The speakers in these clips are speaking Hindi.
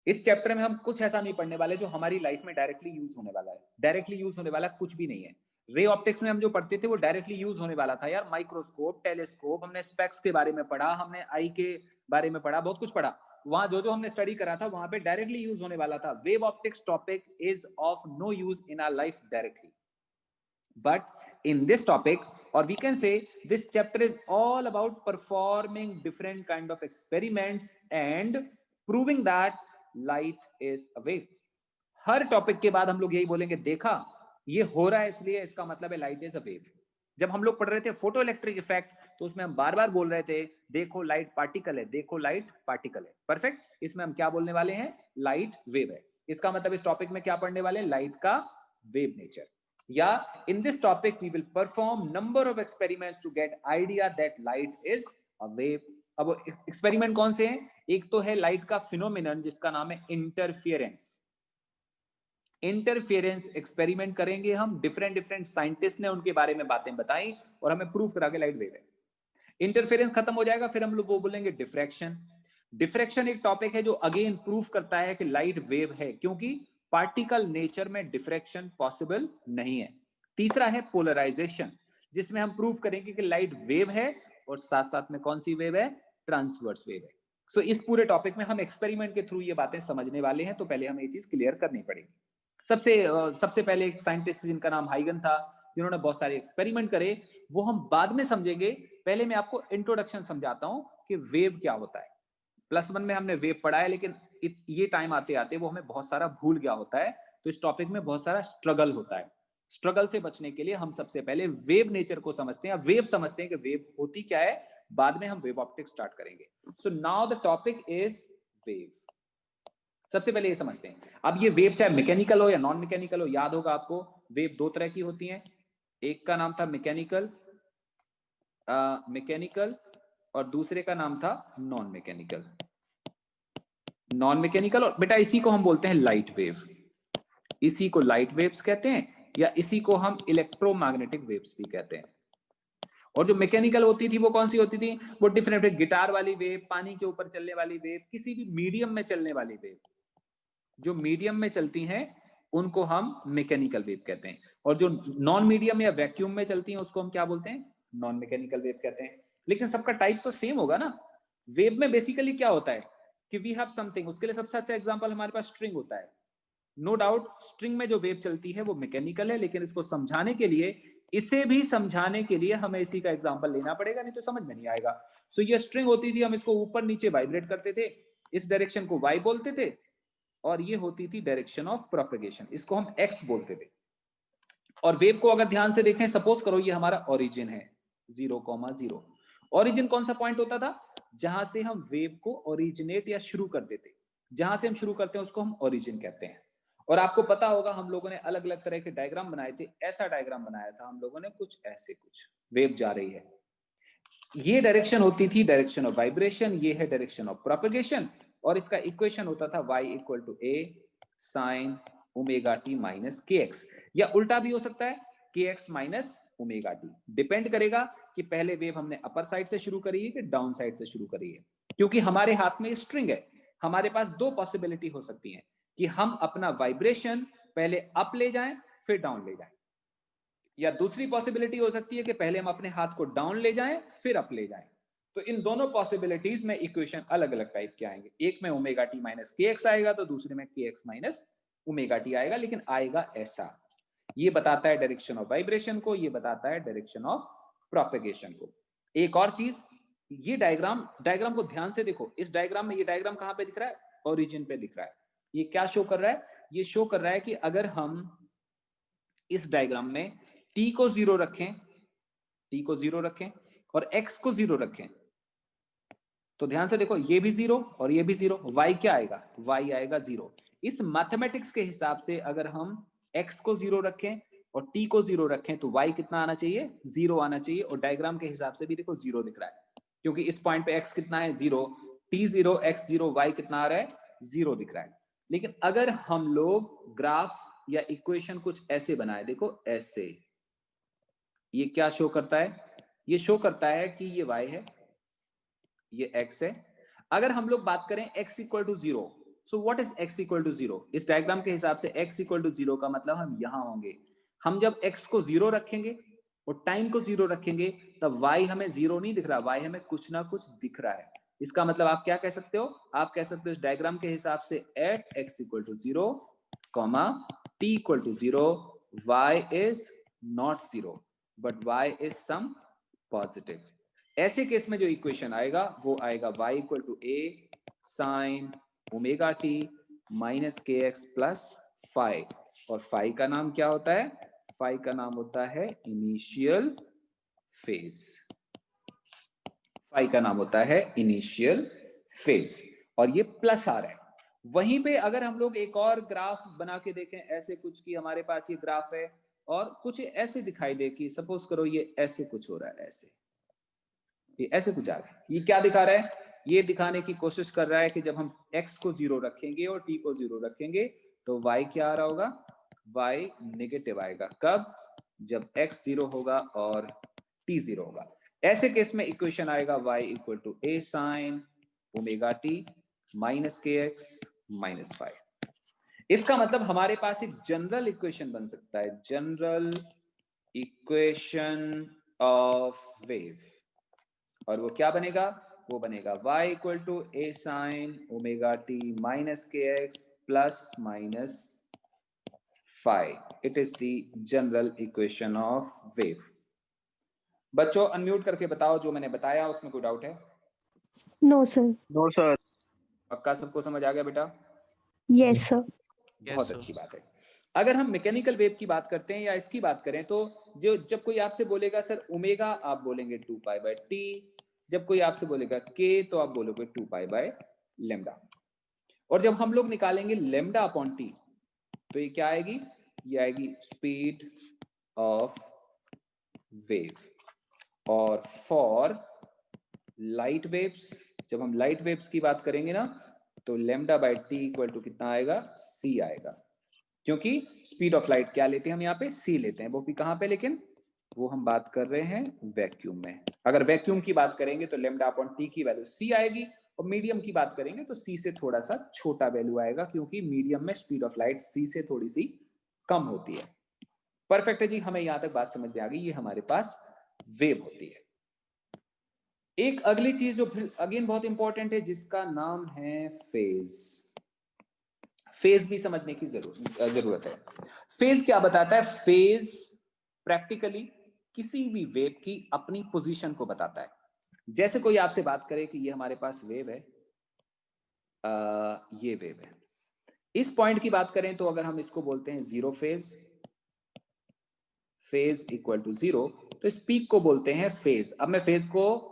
इस चैप्टर में हम कुछ ऐसा नहीं पढ़ने वाले जो हमारी लाइफ में डायरेक्टली यूज होने वाला है। डायरेक्टली यूज होने वाला कुछ भी नहीं है। रे ऑप्टिक्स में हम जो पढ़ते थे वो डायरेक्टली यूज होने वाला था यार। माइक्रोस्कोप, टेलीस्कोप, हमने स्पेक्स के बारे में पढ़ा, हमने आई के बारे में पढ़ा, बहुत कुछ पढ़ा। वहां जो जो हमने स्टडी करा था वहां पे डायरेक्टली यूज होने वाला था। Wave optics topic is of no use in our life directly, but in this topic, or we can say this chapter is all about performing different kind of experiments and proving that light is a wave. Her topic के बाद हम लोग यही बोलेंगे, देखा ये हो रहा है इसलिए इसका मतलब है लाइट इज अ वेव। जब हम लोग पढ़ रहे थे फोटो इलेक्ट्रिक इफेक्ट तो उसमें हम बार बार बोल रहे थे देखो लाइट पार्टिकल है, देखो लाइट पार्टिकल है। परफेक्ट। इसमें हम क्या बोलने वाले हैं? लाइट वेव है। इसका मतलब इस टॉपिक में क्या पढ़ने वाले हैं? लाइट का वेव नेचर। या in this topic we will perform number of experiments to get idea that light is a wave. अब एक्सपेरिमेंट कौन से हैं? एक तो है लाइट का फिनोमिनन जिसका नाम है इंटरफियरेंस। इंटरफियरेंस एक्सपेरिमेंट करेंगे हम। डिफरेंट डिफरेंट साइंटिस्ट ने उनके बारे में बातें बताई और हमें प्रूफ करा के लाइट वेव है। इंटरफेरेंस खत्म हो जाएगा, फिर हम लोग वो बोलेंगे डिफ्रैक्शन। डिफ्रैक्शन एक टॉपिक है जो अगेन प्रूफ करता है कि लाइट वेव है, क्योंकि पार्टिकल नेचर में डिफ्रैक्शन पॉसिबल नहीं है। तीसरा है पोलराइजेशन, जिसमें हम प्रूफ करेंगे कि लाइट वेव है और साथ साथ में कौन सी वेव है? ट्रांसवर्स वेव है। सो इस पूरे टॉपिक में हम एक्सपेरिमेंट के थ्रू ये बातें समझने वाले हैं, तो पहले हमें ये चीज क्लियर करनी पड़ेगी। सबसे पहले एक साइंटिस्ट जिनका नाम हाइगन था, जिन्होंने बहुत सारे एक्सपेरिमेंट करे, वो हम बाद में समझेंगे। पहले मैं आपको इंट्रोडक्शन समझाता हूं कि वेव क्या होता है। प्लस वन में हमने वेव पढ़ा है, लेकिन ये टाइम आते आते वो हमें बहुत सारा भूल गया होता है। तो इस टॉपिक में बहुत सारा स्ट्रगल होता है। स्ट्रगल से बचने के लिए हम सबसे पहले वेव नेचर को समझते हैं, वेव समझते हैं कि वेव होती क्या है, बाद में हम वेव ऑप्टिक्स स्टार्ट करेंगे। So now the topic is wave. सबसे पहले ये समझते हैं। अब ये वेव चाहे मैकेनिकल हो या नॉन मैकेनिकल हो, याद होगा आपको वेव दो तरह की होती हैं। एक का नाम था मैकेनिकल और दूसरे का नाम था नॉन मैकेनिकल। नॉन मैकेनिकल, और बेटा इसी को हम बोलते हैं लाइट वेव। इसी को लाइट वेव्स कहते हैं, या इसी को हम इलेक्ट्रोमैग्नेटिक वेव्स भी कहते हैं। और जो मैकेनिकल होती थी वो कौन सी होती थी? वो डिफरेंट गिटार वाली वेव, पानी के ऊपर चलने वाली वेव, किसी भी मीडियम में चलने वाली वेव। जो मीडियम में चलती हैं उनको हम मैकेनिकल वेव कहते हैं, और जो नॉन मीडियम या वैक्यूम में चलती हैं उसको हम क्या बोलते हैं? नॉन मैकेनिकल वेव कहते हैं। लेकिन सबका टाइप तो सेम होगा ना। वेव में बेसिकली क्या होता है कि वी हैव समथिंग, उसके लिए सबसे अच्छा एग्जांपल हमारे पास स्ट्रिंग होता है। नो डाउट स्ट्रिंग में जो वेव चलती है वो मैकेनिकल है, लेकिन इसको समझाने के लिए, इसे भी समझाने के लिए हमें इसी का एग्जांपल लेना पड़ेगा, नहीं तो समझ में नहीं आएगा। सो ये स्ट्रिंग होती थी, हम इसको ऊपर नीचे वाइब्रेट करते थे, इस डायरेक्शन को वाई बोलते थे, और ये होती थी डायरेक्शन ऑफ प्रोपेगेशन, इसको हम एक्स बोलते थे। और वेव को अगर ध्यान से देखें, सपोज करो ये हमारा ओरिजिन है 0,0। ओरिजिन कौन सा पॉइंट होता था? जहां से हम वेव को ओरिजिनेट या शुरू कर देते, जहां से हम शुरू करते हैं उसको हम ओरिजिन कहते हैं। और आपको पता होगा हम लोगों ने अलग अलग तरह के डायग्राम बनाए थे। ऐसा डायग्राम बनाया था हम लोगों ने, कुछ ऐसे, कुछ वेव जा रही है, ये डायरेक्शन होती थी डायरेक्शन ऑफ वाइब्रेशन, ये है डायरेक्शन ऑफ प्रोपेगेशन, और इसका इक्वेशन होता था y equal to a sine omega t minus k x, या उल्टा भी हो सकता है k x minus omega t. Depend करेगा कि पहले वेव हमने अपर साइड से शुरू करी है कि डाउन साइड से शुरू करी है। क्योंकि हमारे हाथ में स्ट्रिंग है, हमारे पास दो पॉसिबिलिटी हो सकती है कि हम अपना वाइब्रेशन पहले अप ले जाएं फिर डाउन ले जाएं, या दूसरी पॉसिबिलिटी हो सकती है कि पहले हम अपने हाथ को डाउन ले जाएं फिर अप ले जाएं। तो इन दोनों पॉसिबिलिटीज में इक्वेशन अलग अलग टाइप के आएंगे। एक में omega t minus k x आएगा, तो दूसरे में के एक्स माइनस ओमेगा टी आएगा, लेकिन आएगा ऐसा। ये बताता है डायरेक्शन ऑफ वाइब्रेशन को, ये बताता है डायरेक्शन ऑफ प्रोपेगेशन को। एक और चीज, ये डायग्राम को ध्यान से देखो। इस डायग्राम में, ये डायग्राम कहां पे दिख रहा है? ओरिजिन पे दिख रहा है। ये क्या शो कर रहा है? ये शो कर रहा है कि अगर हम इस डायग्राम में t को 0 रखें और x को 0 रखें, तो ध्यान से देखो, ये भी 0 और ये भी 0, y क्या आएगा? y आएगा 0। इस मैथमेटिक्स के हिसाब से अगर हम x को 0 रखें और t को 0 रखें तो y कितना आना चाहिए? 0 आना चाहिए। और डायग्राम के हिसाब से भी देखो 0 दिख रहा है, क्योंकि इस पॉइंट पे x कितना है? 0, t 0, x 0, y कितना आ रहा है? 0 दिख रहा है। लेकिन अगर हम लोग ग्राफ या इक्वेशन कुछ ऐसे बनाए, देखो ऐसे, ये क्या शो करता है? ये शो करता है कि ये y है, ये x है। अगर हम लोग बात करें x equal to 0, so what is x equal to 0? इस डायग्राम के हिसाब से x इक्वल टू 0 का मतलब हम यहां होंगे। हम जब x को 0 रखेंगे और टाइम को 0 रखेंगे तब y हमें 0 नहीं दिख रहा, y हमें कुछ ना कुछ दिख रहा है। इसका मतलब आप क्या कह सकते हो? आप कह सकते हो इस डायग्राम के हिसाब से at x equal to 0, t equal to 0, y is not 0 but y is some positive. ऐसे केस में जो इक्वेशन आएगा वो आएगा y equal to a sine omega t minus k x plus phi. और फाई का नाम क्या होता है? फाई का नाम होता है इनिशियल फेज। फाई का नाम होता है इनिशियल फेज और ये प्लस आ रहा है। वहीं पे अगर हम लोग एक और ग्राफ बना के देखें ऐसे कुछ कि हमारे पास ये ग्राफ है और कुछ ऐसे दिखाई दे कि सपोज करो ये ऐसे कुछ हो रहा है, ऐसे ये ऐसे कुछ आ रहा है। ये क्या दिखा रहा है? ये दिखाने की कोशिश कर रहा है कि जब हम x को 0 रखेंगे और t को 0 रखेंगे तो y क्या आ रहा होगा? y नेगेटिव आएगा। कब? जब x 0 होगा और t 0 होगा। ऐसे केस में इक्वेशन आएगा y equal to a sine omega t minus k x minus five. इसका मतलब हमारे पास एक जनरल इक्वेशन बन सकता है, जनरल इक्वेशन ऑफ वेव। और वो क्या बनेगा? वो बनेगा y equal to a sine omega t minus k x plus minus five. It is the general equation of wave. बच्चों अनम्यूट करके बताओ जो मैंने बताया उसमें कोई डाउट है? No sir. No sir. पक्का सबको समझ आ गया बेटा? Yes sir. बहुत अच्छी बात है। अगर हम मैकेनिकल वेव की बात करते हैं या इसकी बात करें तो जो जब कोई आपसे बोलेगा सर ओमेगा, आप बोलेंगे 2 पाई बाय टी। जब कोई आपसे बोलेगा के तो आप बोलोगे 2 पाई बाय लेमडा। और जब हम लोग निकालेंगे लेमडा अपॉन टी तो ये क्या आएगी? ये आएगी स्पीड ऑफ वेव। और फॉर लाइट वेव्स, जब हम लाइट वेव्स की बात करेंगे ना तो lambda by T equal to कितना आएगा? सी आएगा। क्योंकि स्पीड ऑफ लाइट क्या लेते हैं हम यहाँ पे? सी लेते हैं। वो भी कहाँ पे? लेकिन वो हम बात कर रहे हैं वैक्यूम में। अगर वैक्यूम की बात करेंगे तो लेमडा अपॉन टी की वैल्यू सी आएगी और मीडियम की बात करेंगे तो सी से थोड़ा सा छोटा वैल्यू आएगा क्योंकि मीडियम में स्पीड ऑफ लाइट सी से थोड़ी सी कम होती है। परफेक्ट है जी, हमें यहां तक बात समझ में आ गई। ये हमारे पास वेव होती है। एक अगली चीज जो अगेन बहुत इंपॉर्टेंट है जिसका नाम है फेज। फेज भी समझने की जरूरत है। फेज क्या बताता है? फेज प्रैक्टिकली किसी भी वेव की अपनी पोजीशन को बताता है। जैसे कोई आपसे बात करे कि ये हमारे पास वेव है, ये वेव है, इस पॉइंट की बात करें तो अगर हम इसको बोलते हैं zero phase, phase equal to zero, तो इस पीक को बोलते हैं फेज। अब मैं फेज को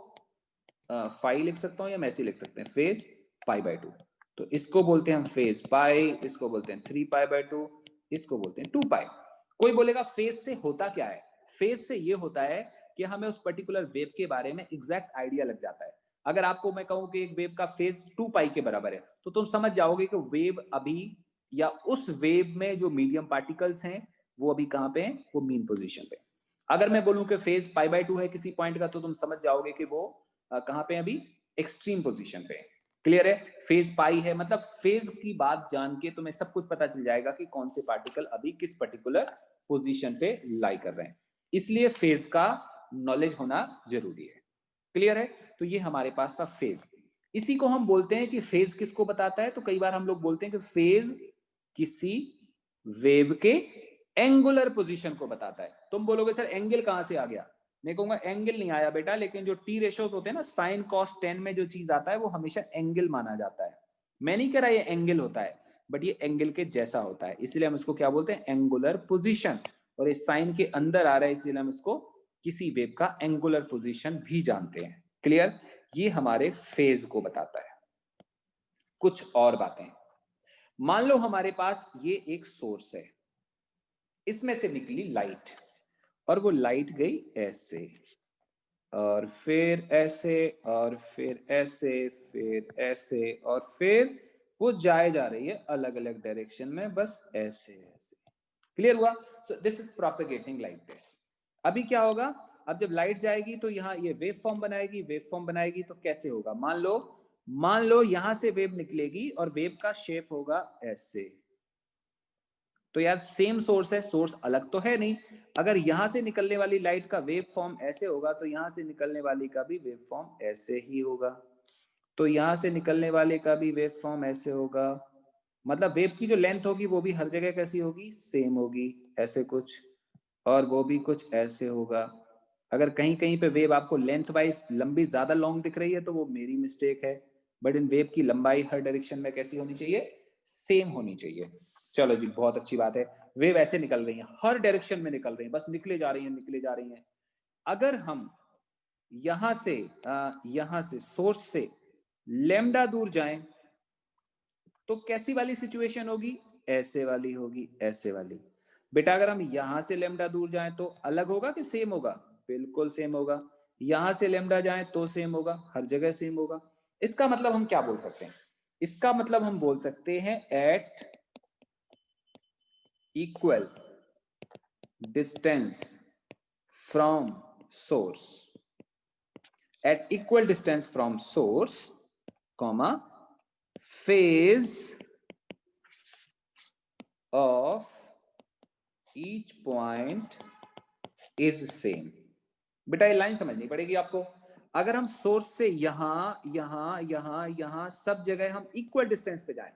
फाई लिख सकता हूं या मैं ऐसे लिख सकते हैं फेज पाई बाय 2। तो इसको बोलते हैं हम फेज पाई, इसको बोलते हैं 3 पाई बाय 2, इसको बोलते हैं 2 पाई। कोई बोलेगा फेज से होता क्या है? फेज से ये होता है कि हमें उस पर्टिकुलर वेव के बारे में एग्जैक्ट आइडिया लग जाता है। अगर आपको मैं कहूं कि एक वेव का फेज 2 पाई के बराबर है तो तुम समझ जाओगे कि वेव अभी या उस वेव में जो मीडियम पार्टिकल्स हैं वो अभी कहां पे हैं? वो मीन पोजीशन पे। अगर मैं बोलूं कि फेज पाई बाय 2 है किसी पॉइंट का तो तुम समझ जाओगे कि वो कहां पे? अभी एक्सट्रीम पोजीशन पे। क्लियर है? फेज पाई है मतलब फेज की बात जान के तुम्हें सब कुछ पता चल जाएगा कि कौन से पार्टिकल अभी किस पर्टिकुलर पोजीशन पे लाई कर रहे हैं। इसलिए फेज का नॉलेज होना जरूरी है। क्लियर है? तो ये हमारे पास था फेज। इसी को हम बोलते हैं कि फेज किसको बताता है? तो कई बार हम लोग बोलते हैं कि फेज किसी वेव के एंगुलर पोजीशन को बताता है। तुम बोलोगे सर एंगल कहां से आ गया? मैं कहूंगा एंगल नहीं आया बेटा, लेकिन जो टी रेशोज होते हैं ना, साइन कॉस टेन में जो चीज आता है वो हमेशा एंगल माना जाता है। मैं नहीं कह रहा ये एंगल होता है, बट ये एंगल के जैसा होता है, इसलिए हम इसको क्या बोलते हैं? Angular position. और इस साइन के अंदर आ रहा है इसलिए हम इसको किसी वेव का एंगुलर पोजीशन भी जानते हैं। क्लियर? ये हमारे फेज को बताता है। कुछ और बातें, मान लो हमारे पास ये एक सोर्स है, इसमें से निकली लाइट और वो लाइट गई ऐसे और फिर ऐसे और फिर ऐसे, फिर ऐसे और फिर वो जाए जा रही है अलग अलग डायरेक्शन में, बस ऐसे ऐसे। क्लियर हुआ? So this is propagating like this. अभी क्या होगा? अब जब लाइट जाएगी तो यहाँ ये वेव फॉर्म बनाएगी, वेव फॉर्म बनाएगी तो कैसे होगा? मान लो मान लो यहां से वेव निकलेगी और वेव का शेप होगा ऐसे, तो यार सेम सोर्स है, सोर्स अलग तो है नहीं। अगर यहां से निकलने वाली लाइट का वेव फॉर्म ऐसे होगा तो यहां से निकलने वाली का भी वेव फॉर्म ऐसे ही होगा, तो यहां से निकलने वाले का भी वेव फॉर्म ऐसे होगा। मतलब वेव की जो लेंथ होगी वो भी हर जगह कैसी होगी, सेम होगी, ऐसे कुछ, और वो भी कुछ ऐसे होगा। अगर कहीं कहीं पे वेव आपको लेंथ वाइज लंबी ज्यादा लॉन्ग दिख रही है तो वो मेरी मिस्टेक है, बट इन वेव की लंबाई हर डायरेक्शन में कैसी होनी चाहिए, सेम होनी चाहिए। चलो जी, बहुत अच्छी बात है। वेव ऐसे निकल रही है, हर डायरेक्शन में निकल रही है, बस निकले जा रही है, निकले जा रही है। अगर हम यहां से सोर्स से लेमडा दूर जाएं तो कैसी वाली सिचुएशन होगी, ऐसे वाली होगी, ऐसे वाली। बेटा अगर हम यहां से लेमडा दूर जाएं तो अलग होगा कि सेम होगा, बिल्कुल सेम होगा। यहां से लेमडा जाएं तो सेम होगा, हर जगह सेम होगा। इसका मतलब हम क्या बोल सकते हैं, इसका मतलब हम बोल सकते हैं at equal distance from source, at equal distance from source, comma, phase of each point is same। बेटा ये लाइन समझनी पड़ेगी आपको। अगर हम सोर्स से यहां यहां यहां यहां सब जगह हम इक्वल डिस्टेंस पे जाएं,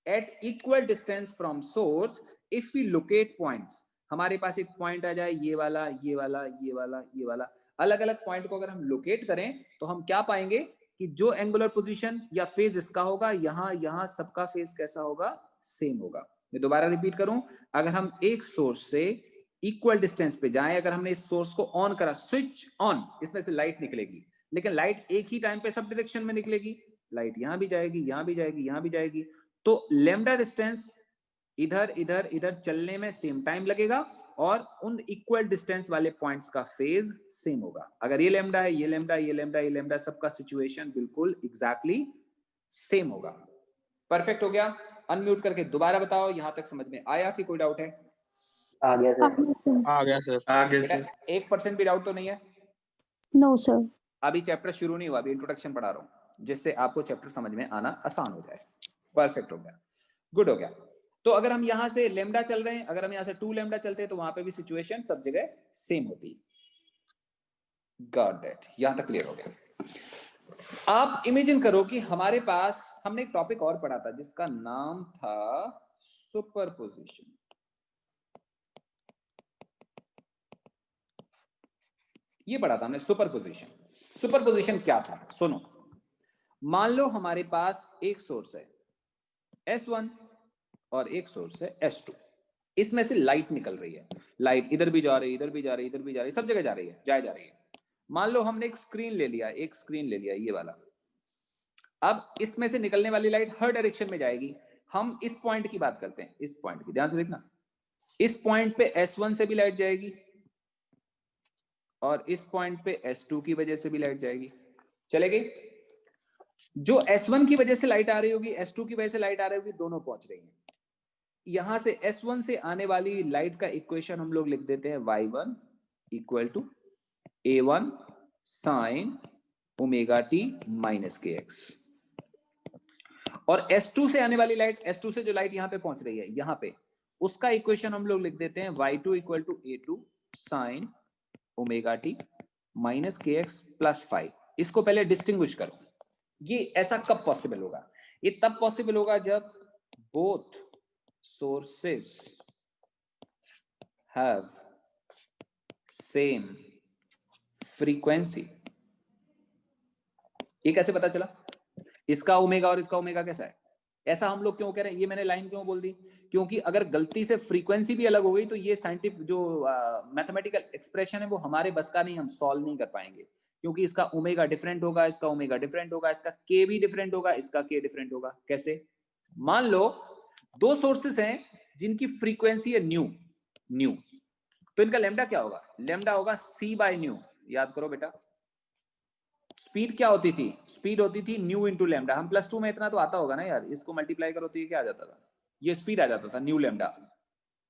at equal distance from source, if we locate points, हमारे पास एक पॉइंट आ जाए, ये वाला, ये वाला, ये वाला, ये वाला, अलग अलग पॉइंट को अगर हम लोकेट करें तो हम क्या पाएंगे कि जो एंगुलर पोजीशन या फेज इसका होगा, यहां यहां सबका फेज कैसा होगा, सेम होगा। मैं दोबारा रिपीट करूं, अगर हम एक सोर्स से इक्वल डिस्टेंस पे जाएं, अगर हमने इस सोर्स को ऑन करा, स्विच ऑन, इसमें से लाइट निकलेगी, लेकिन लाइट एक ही टाइम पे सब डायरेक्शन में निकलेगी, लाइट यहां भी जाएगी, यहां भी जाएगी, यहां भी जाएगी, तो लेमडा डिस्टेंस इधर इधर इधर चलने में सेम टाइम लगेगा और उन इक्वल डिस्टेंस वाले पॉइंट्स का फेज सेम होगा। अगर ये लेमडा है, ये लेमडा, ये लेमडा, ये लेमडा, सबका सिचुएशन बिल्कुल एग्जैक्टली सेम होगा। परफेक्ट हो गया। अनम्यूट करके दोबारा बताओ, यहां तक समझ में आया कि कोई डाउट है? आ गया सर। आगे सर। आ गया सर। आ गया बेटा सर। 1% भी डाउट तो नहीं है? No sir. अभी चैप्टर शुरू नहीं हुआ, अभी इंट्रोडक्शन पढ़ा रहा हूं, जिससे आपको चैप्टर समझ में आना आसान हो जाए। परफेक्ट हो गया, गुड हो गया। तो अगर हम यहां से लेमडा चल रहे हैं, अगर हम यहां से 2 लेमडा चलते हैं तो वहां पे भी सिचुएशन सब जगह सेम होती। गॉट दैट, यहां तक क्लियर हो गया। आप इमेजिन करो कि हमारे पास, हमने एक टॉपिक और पढ़ा था जिसका नाम था सुपरपोजिशन। ये पढ़ा था हमने, सुपरपोजिशन। सुपरपोजिशन क्या था, सुनो। मान लो हमारे पास एक सोर्स है S1 और एक सोर्स है S2, इसमें से लाइट निकल रही है, लाइट इधर भी जा रही है, इधर भी जा रही है, इधर भी जा रही है, सब जगह जा रही है, जा रही है। मान लो हमने एक स्क्रीन ले लिया, एक स्क्रीन ले लिया ये वाला। अब इसमें से निकलने वाली लाइट हर डायरेक्शन में जाएगी। हम इस पॉइंट की बात करते हैं, इस पॉइंट की, ध्यान से देखना। इस पॉइंट पे S1 से भी लाइट जाएगी और इस पॉइंट पे S2 की वजह से भी लाइट जाएगी, चलेगी। जो S1 की वजह से लाइट आ रही होगी, S2 की वजह से लाइट आ रही होगी, दोनों पहुंच रही हैं। यहां से S1 से आने वाली लाइट का इक्वेशन हम लोग लिख देते हैं y1 equal to a1 sine omega t minus k x, और S2 से आने वाली लाइट, S2 से जो लाइट यहां पे पहुंच रही है यहां पे, उसका इक्वेशन हम लोग लिख देते हैं y2 equal to a2 sine omega t minus k x plus 5। इसको पहले डिस्टिंग्विश करो, ये ऐसा कब पॉसिबल होगा? ये तब पॉसिबल होगा जब both sources have same frequency. ये कैसे पता चला? इसका ओमेगा और इसका ओमेगा कैसा है? ऐसा हम लोग क्यों कह रहे हैं? ये मैंने लाइन क्यों बोल दी? क्योंकि अगर गलती से फ्रीक्वेंसी भी अलग हो गई तो ये साइंटिफिक जो मैथमेटिकल एक्सप्रेशन है वो हमारे बस का नहीं, हम सॉल्व नहीं कर पाएंगे, क्योंकि इसका ओमेगा डिफरेंट होगा, इसका ओमेगा डिफरेंट होगा, इसका के भी डिफरेंट होगा, इसका के डिफरेंट होगा। कैसे? मान लो दो सोर्सेस हैं जिनकी फ्रीक्वेंसी है न्यू, तो इनका लेमडा क्या होगा? लेमडा होगा c बाय न्यू। याद करो बेटा, स्पीड क्या होती थी? स्पीड होती थी न्यू इंटू लेमडा। हम +2 में इतना तो आता होगा ना यार, इसको मल्टीप्लाई करो तो ये क्या आ जाता था? ये स्पीड आ जाता था, न्यू लेमडा।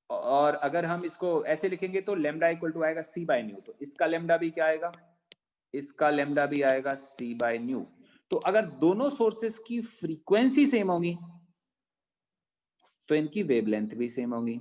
और अगर हम इसको ऐसे लिखेंगे तो लेमडा इक्वल टू आएगा c बाय न्यू, तो इसका लेमडा भी क्या आएगा? इसका लेमडा भी आएगा c बाय न्यू। तो अगर दोनों सोर्सेस की फ्रीक्वेंसी सेम होगी तो इनकी वेवलेंथ भी सेम होगी,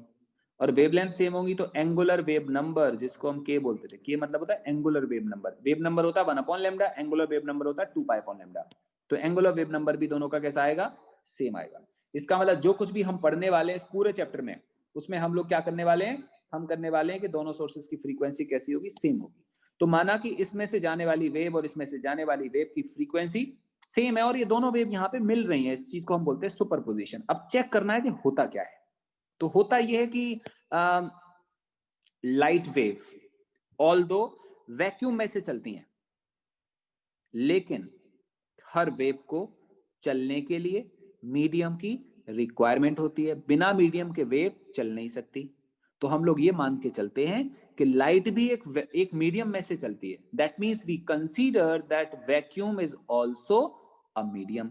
और वेवलेंथ सेम होगी तो एंगुलर वेव नंबर, जिसको हम के बोलते थे, के मतलब होता है angular wave number, wave number होता है 1/λ, एंगुलर वेव नंबर होता है 2π/λ, तो एंगुलर वेव नंबर भी दोनों का कैसा आएगा, सेम आएगा। इसका मतलब जो कुछ भी हम पढ़ने वाले हैं इस पूरे चैप्टर में, उसमें हम लोग क्या करने वाले हैं, हम करने वाले हैं कि दोनों सोर्सेस की फ्रीक्वेंसी कैसी होगी, सेम होगी। तो माना कि इसमें से जाने वाली वेव और इसमें से जाने वाली वेव की फ्रीक्वेंसी सेम है और ये दोनों वेव यहाँ पे मिल रही हैं, इस चीज को हम बोलते हैं सुपरपोजिशन। अब चेक करना है कि होता क्या है। तो होता यह है कि लाइट वेव ऑल्दो वैक्यूम में से चलती हैं, लेकिन हर वेव को चलने के लिए मीडियम की रिक्वायरमेंट होती है, बिना मीडियम के वेव चल नहीं सकती। तो हम लोग ये मान के चलते हैं कि लाइट भी एक मीडियम में से चलती है। That means we consider that vacuum is also a medium.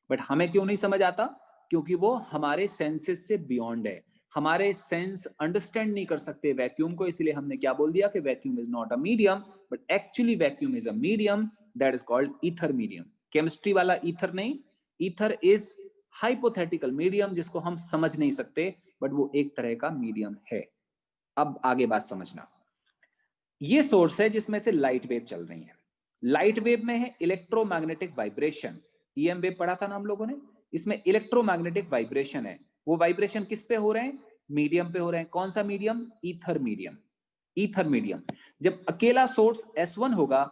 But हमें क्यों नहीं समझ आता, क्योंकि वो हमारे सेंसेस से बियॉन्ड है, हमारे सेंस अंडरस्टैंड नहीं कर सकते वैक्यूम को, इसलिए हमने क्या बोल दिया कि vacuum is not a medium, but actually vacuum is a medium, that is called ether medium. Chemistry वाला ईथर नहीं, ईथर इज हाइपोथेटिकल मीडियम, जिसको हम समझ नहीं सकते, बट वो एक तरह का मीडियम है। अब आगे बात समझना, ये सोर्स है जिसमें से लाइट वेव चल रही है। लाइट वेव में है इलेक्ट्रोमैग्नेटिक वाइब्रेशन, ईएम वेव पढ़ा था ना हम लोगों ने, इसमें इलेक्ट्रोमैग्नेटिक वाइब्रेशन है। वो वाइब्रेशन किस पे हो रहे हैं, मीडियम पे हो रहे हैं। कौन सा medium, ether medium. Ether medium जब अकेला सोर्स S1 होगा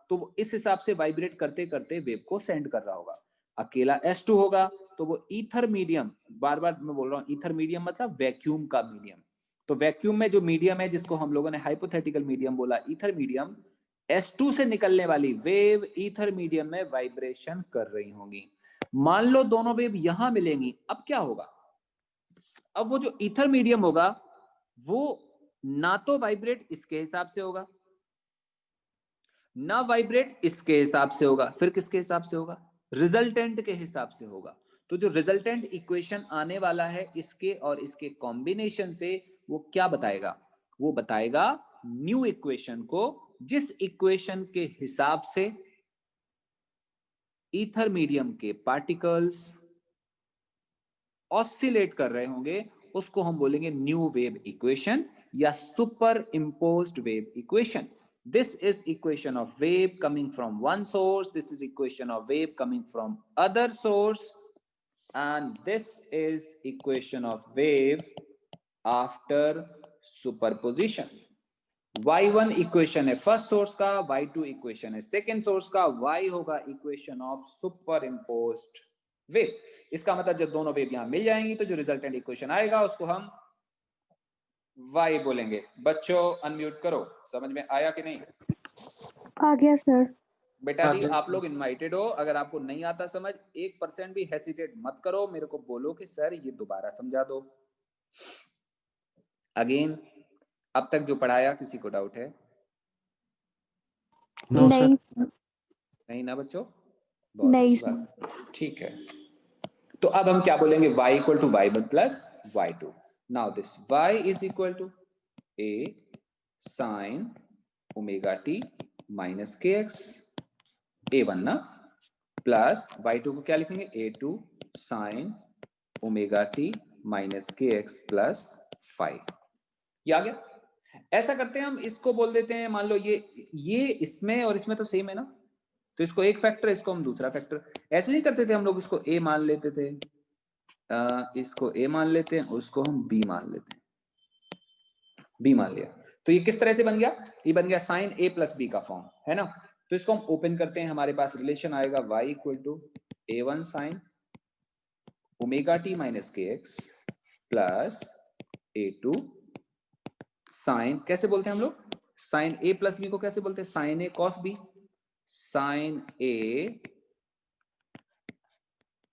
तो वो इस हिसाब से वाइब्रेट करते करते वेव को सेंड कर रहा होगा। अकेला S2 होगा तो वो ईथर मीडियम, बार बार मैं बोल रहा हूं ईथर मीडियम मतलब वैक्यूम का मीडियम। तो वैक्यूम में जो मीडियम है, जिसको हम लोगों ने हाइपोथेटिकल मीडियम बोला, ईथर मीडियम, S2 से निकलने वाली वेव ईथर मीडियम में वाइब्रेशन कर रही होंगी। मान लो दोनों वेव यहां मिलेंगी, अब क्या होगा, अब वो जो ईथर मीडियम होगा वो ना तो वाइब्रेट इसके हिसाब से होगा, ना वाइब्रेट इसके हिसाब से होगा, फिर किसके हिसाब से होगा, रिजल्टेंट के हिसाब से होगा। तो जो रिजल्टेंट इक्वेशन आने वाला है इसके और इसके कॉम्बिनेशन से, वो क्या बताएगा, वो बताएगा न्यू इक्वेशन को, जिस इक्वेशन के हिसाब से ईथर मीडियम के पार्टिकल्स ऑसिलेट कर रहे होंगे, उसको हम बोलेंगे न्यू वेव इक्वेशन या super imposed wave equation. This is equation of wave coming from one source, this is equation of wave coming from other source, and this is equation of wave after superposition. y1 equation है फर्स्ट सोर्स का, y2 इक्वेशन है सेकेंड सोर्स का, y होगा equation of super imposed wave. इसका मतलब जब दोनों वेव यहां मिल जाएंगी तो जो रिजल्टेंट इक्वेशन आएगा उसको हम y बोलेंगे। बच्चों अनम्यूट करो, समझ में आया कि नहीं? आ गया सर। बेटा जी आप लोग इनवाइटेड हो, अगर आपको नहीं आता समझ 1% भी हेसिटेट मत करो, मेरे को बोलो कि सर ये दोबारा समझा दो। अगेन, अब तक जो पढ़ाया किसी को डाउट है? नहीं नहीं ना बच्चों, बहुत नहीं अच्छी बात, ठीक है। तो अब हम क्या बोलेंगे, y equal to y1 plus y2। Now this y is equal to a sine omega t minus k x, a1 ना, प्लस y2 को क्या लिखेंगे, a2 sine omega t minus k x plus 5। ये आ गया। ऐसा करते हैं हम, इसको बोल देते हैं, मान लो ये इसमें और इसमें तो सेम है ना, तो इसको एक फैक्टर, इसको हम दूसरा फैक्टर। ऐसे नहीं करते थे हम लोग, इसको a मान लेते थे, इसको a मान लेते हैं, उसको हम b मान लेते हैं, b मान लिया। तो ये किस तरह से बन गया, ये बन गया साइन a प्लस b का फॉर्म है ना। तो इसको हम ओपन करते हैं, हमारे पास रिलेशन आएगा y equal to a1 sine omega t minus k x plus a2 sine, कैसे बोलते हैं हम लोग, साइन a प्लस b को कैसे बोलते हैं, sine a cos b, sine a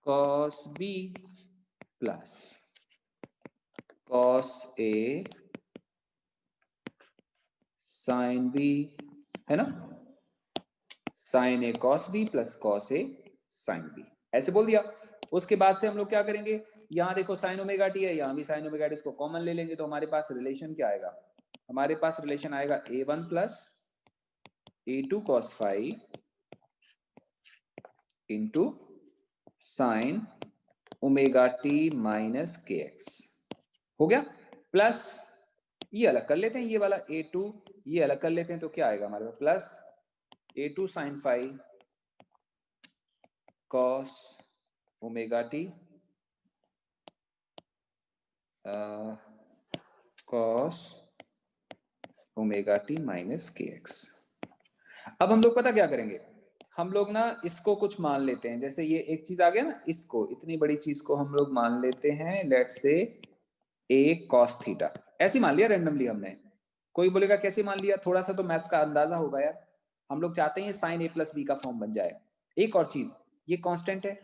cos b plus cos a sine b, है ना, sine a cos b plus cos a sine b, ऐसे बोल दिया। उसके बाद से हम लोग क्या करेंगे, यहां देखो साइन ओमेगा टी है, यहां भी साइन ओमेगा टी, इसको कॉमन ले लेंगे तो हमारे पास रिलेशन क्या आएगा, हमारे पास रिलेशन आएगा a1 plus a2 cos phi into sine omega t minus k x हो गया, प्लस ये अलग कर लेते हैं, ये वाला a2 ये अलग कर लेते हैं, तो क्या आएगा हमारे पास, plus a2 sine phi cos omega t cos omega t minus k x. अब हम लोग पता क्या करेंगे, हम लोग ना इसको कुछ मान लेते हैं, जैसे ये एक चीज आ गया ना, इसको इतनी बड़ी चीज को हम लोग मान लेते हैं, लेट से a cos थीटा, ऐसे मान लिया रैंडमली हमने। कोई बोलेगा कैसे मान लिया, थोड़ा सा तो मैथ्स का अंदाजा होगा यार। हम लोग चाहते हैं साइन a प्लस बी का फॉर्म बन जाए। एक और चीज, ये कांस्टेंट है,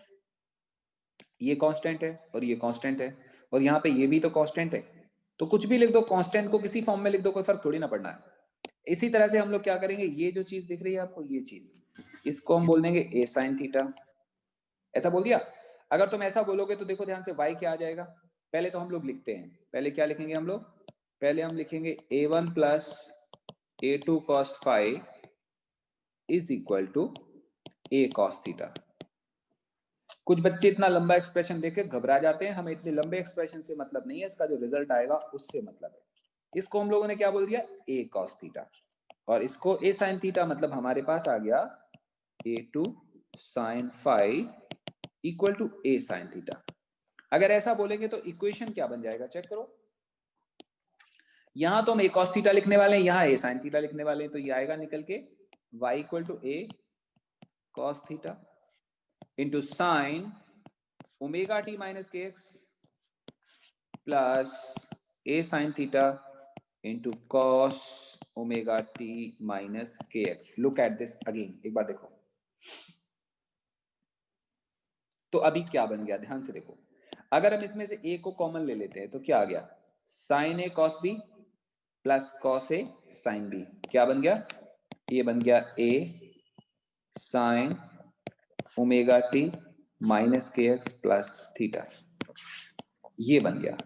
ये कांस्टेंट है, और ये कांस्टेंट है, और यहाँ पे ये भी तो कांस्टेंट है, तो कुछ भी लिख दो, कांस्टेंट को किसी फॉर्म में लिख दो, कोई फर्क थोड़ी ना पड़ना है। इसी तरह से हम लोग क्या करेंगे, ये जो चीज दिख रही है आपको, ये चीज, इसको हम बोल देंगे a साइन थीटा, ऐसा बोल दिया। अगर तुम ऐसा बोलोगे तो देखो ध्यान से y क्या आ जाएगा, पहले तो हम लोग लिखते हैं, पहले क्या लिखेंगे हम लोग, पहले हम लिखेंगे a1 plus a2 cos phi is equal to a cos theta. कुछ बच्चे इतना लंबा एक्सप्रेशन देके घबरा जाते हैं, हमें इतने लंबे एक्सप्रेशन से मतलब नहीं है, इसका जो रिजल्ट आएगा उससे मतलब है। इसको हम लोगों ने क्या बोल दिया, a cos थीटा, और इसको a sin थीटा, मतलब हमारे पास आ गया a2 sin phi equal to a sin theta. अगर ऐसा बोलेंगे तो इक्वेशन क्या बन जाएगा, चेक करो। यहां तो हम a cos थीटा लिखने वाले हैं, यहाँ a sin थीटा लिखने वाले हैं, तो ये आएगा निकल के y equal to a cos theta into sine omega t minus k x plus a sin theta into cos omega t minus k x. Look at this again, एक बार देखो। तो अभी क्या बन गया, ध्यान से देखो। अगर हम इसमें से a को कॉमन ले लेते हैं तो क्या आ गया, sign A cos B plus cos A sine B, क्या बन गया, ये बन गया a sine omega t minus k x plus theta, ये बन गया।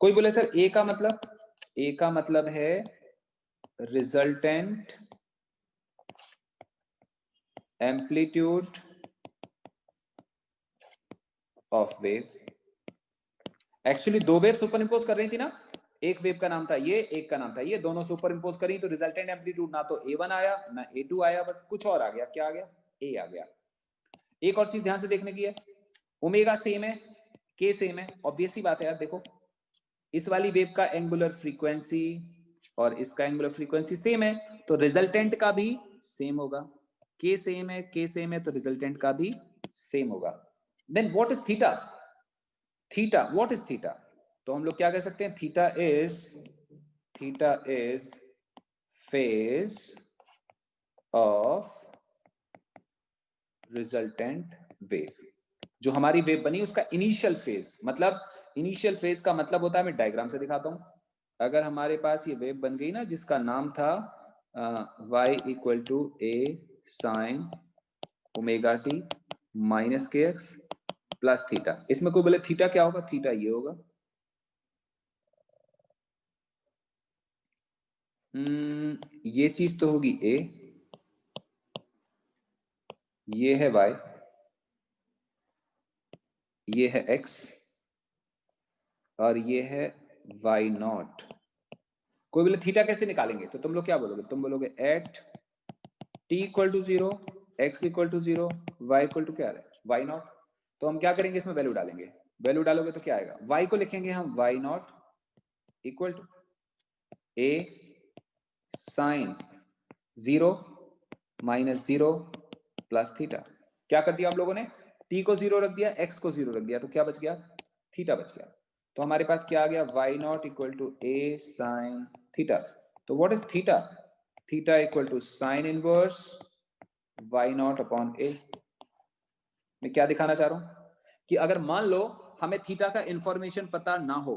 कोई बोले सर a का मतलब, a का मतलब है resultant amplitude of wave. Actually दो वेव सुपर इंपोज कर रही थी ना, एक वेव का नाम था ये, एक का नाम था ये, दोनों सुपर इंपोज करी तो रिजल्टेंट एम्पलीट्यूड ना तो a1 आया ना a2 आया, बस कुछ और आ गया, क्या आ गया, a आ गया। एक और चीज ध्यान से देखने की है, ओमेगा सेम है, k सेम है, ऑब्वियस सी बात है यार। देखो इस वाली वेव का एंगुलर फ्रीक्वेंसी और इसका एंगुलर फ्रीक्वेंसी सेम है, तो रिजल्टेंट का भी सेम होगा। k सेम है, k सेम है, तो रिजल्टेंट का भी सेम होगा। Then what is theta, theta what is theta, तो हम लोग क्या कह सकते हैं, theta is phase of resultant wave. जो हमारी वेव बनी उसका इनिशियल फेज, मतलब इनिशियल फेज का मतलब होता है, मैं डायग्राम से दिखाता हूं। अगर हमारे पास ये वेव बन गई ना जिसका नाम था y equal to a sine omega t minus k x plus theta, इसमें कोई बोले थीटा क्या होगा, थीटा ये होगा, ये चीज तो होगी a, ये है y, ये है x, और ये है y नॉट। कोई बोले थीटा कैसे निकालेंगे, तो तुम लोग क्या बोलोगे, तुम बोलोगे at t equal to 0, x equal to 0, y equal to क्या है, y नॉट। तो हम क्या करेंगे, इसमें वैल्यू डालेंगे, वैल्यू डालोगे तो क्या आएगा, y को लिखेंगे हम y not equal to a sine 0 minus 0 plus theta. क्या कर दिया हम लोगों ने, t को 0 रख दिया, x को 0 रख दिया, तो क्या बच गया, थीटा बच गया। तो हमारे पास क्या आ गया, y not equal to a sine theta. तो what is theta, theta equal to sine inverse y not upon a। मैं क्या दिखाना चाह रहा हूं कि अगर मान लो हमें थीटा का इंफॉर्मेशन पता ना हो,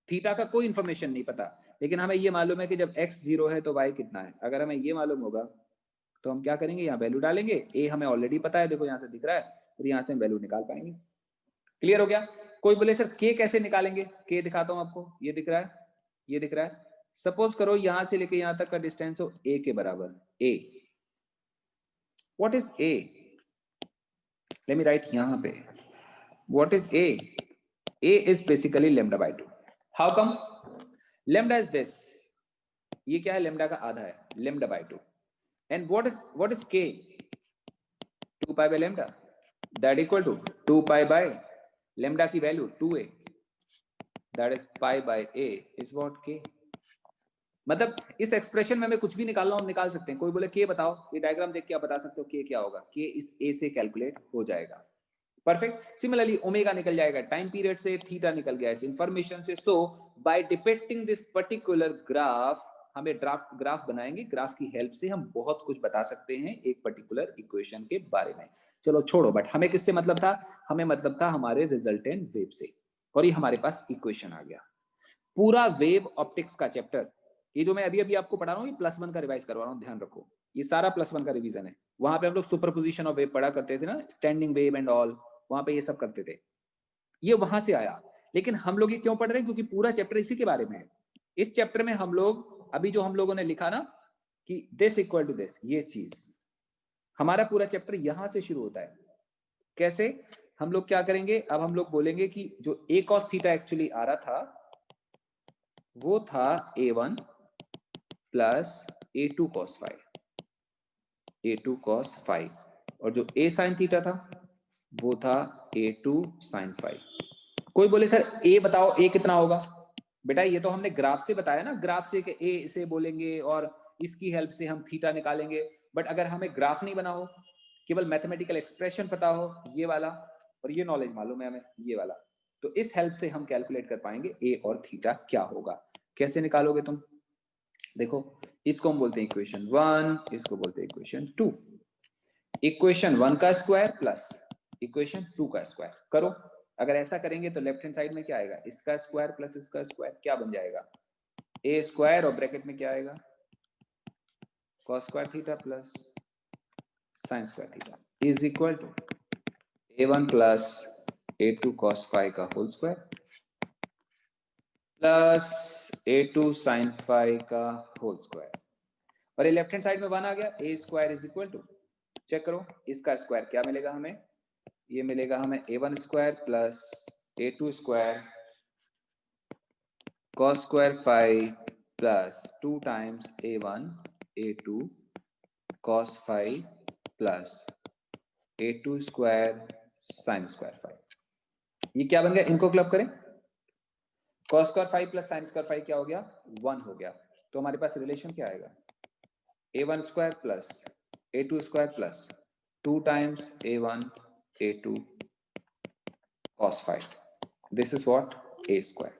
थीटा का कोई इंफॉर्मेशन नहीं पता, लेकिन हमें ये मालूम है कि जब x 0 है तो y कितना है, अगर हमें ये मालूम होगा तो हम क्या करेंगे, यहाँ वैल्यू डालेंगे, a हमें ऑलरेडी पता है, देखो यहाँ से दिख रहा है, और यहाँ से हम वैल्यू निकाल पाएंगे। क्लियर हो गया। कोई बोले सर k कैसे निकालेंगे, k दिखाता हूं आपको, ये दिख रहा है, ये दिख रहा है। सपोज करो यहां से लेके यहां तक का डिस्टेंस हो a के बराबर, a, what is a, let me write यहाँ पे, what is a? A is basically lambda by 2. How come? Lambda is this, ये क्या है? लैम्डा का आधा है, lambda by 2. And what is k? 2 pi by lambda, that equal to 2 pi by lambda की value 2a, that is pi by a is what k. मतलब इस एक्सप्रेशन में हमें कुछ भी निकालना हो हम निकाल सकते हैं. कोई बोले के बताओ, ये डायग्राम देख के आप बता सकते हो के क्या होगा. के इस a से कैलकुलेट हो जाएगा. परफेक्ट. सिमिलरली ओमेगा निकल जाएगा टाइम पीरियड से, थीटा निकल गया इस इंफॉर्मेशन से. So by depicting this particular graph, हमें ग्राफ बनाएंगे, ग्राफ की हेल्प से हम बहुत कुछ बता सकते हैं एक पर्टिकुलर इक्वेशन के बारे में. चलो छोड़ो, बट हमें किससे मतलब था? हमें मतलब था हमारे रिजल्टेंट वेव से. और ये हमारे पास इक्वेशन आ गया. पूरा वेव ऑप्टिक्स का चैप्टर, ये जो मैं अभी अभी आपको पढ़ा रहा हूँ, ये +1 का रिवाइज करवा रहा हूँ, ध्यान रखो. ये सारा +1 का रिवीजन है. वहां पे हम लोग सुपरपोजिशन ऑफ वेव पढ़ा करते थे ना, स्टैंडिंग वेव एंड ऑल, वहां पे ये सब करते थे. ये वहां से आया. लेकिन हम लोग ये क्यों पढ़ रहे हैं? क्योंकि पूरा चैप्टर इसी के बारे में है. इस चैप्टर में हम लोग अभी जो हम लोगों ने लिखा ना कि दिस इक्वल टू दिस, ये चीज, हमारा पूरा चैप्टर यहां से शुरू होता है. कैसे? हम लोग क्या करेंगे? अब हम लोग बोलेंगे कि जो a cos थीटा एक्चुअली आ रहा था वो था a1 plus a2 cos phi, a2 cos phi, और जो a sin थीटा था वो था a2 sin phi. कोई बोले सर a बताओ, a कितना होगा? बेटा ये तो हमने ग्राफ से बताया ना, ग्राफ से कि a इसे बोलेंगे और इसकी हेल्प से हम थीटा निकालेंगे. बट अगर हमें ग्राफ नहीं बना हो, केवल मैथमेटिकल एक्सप्रेशन पता हो, ये वाला, और ये नॉलेज मालूम है हमें, ये वाला, तो इस हेल्प से हम कैलकुलेट कर पाएंगे a और थीटा क्या होगा. कैसे निकालोगे तुम? देखो, इसको हम बोलते हैं इक्वेशन 1, इसको बोलते हैं इक्वेशन 2. इक्वेशन 1 का स्क्वायर प्लस इक्वेशन 2 का स्क्वायर करो. अगर ऐसा करेंगे तो लेफ्ट हैंड साइड में क्या आएगा? इसका स्क्वायर प्लस इसका स्क्वायर, क्या बन जाएगा? a स्क्वायर, और ब्रैकेट में क्या आएगा? cos square theta plus sin square theta is equal to a1 plus a2 cos phi का whole square plus a2 sin phi का होल स्क्वायर. और ये लेफ्ट हैंड साइड में 1 आ गया. a square is equal to, check करो इसका स्क्वायर क्या मिलेगा हमें? ये मिलेगा हमें a1 square plus a2 square cos square phi plus 2 times a1 a2 cos phi plus a2 square sin square phi. ये क्या बन गया? इनको क्लब करें. cos square phi plus sin square phi क्या हो गया? 1 हो गया. तो हमारे पास रिलेशन क्या आएगा? a1 square plus a2 square plus 2 times a1 a2 cos phi. This is what? a square.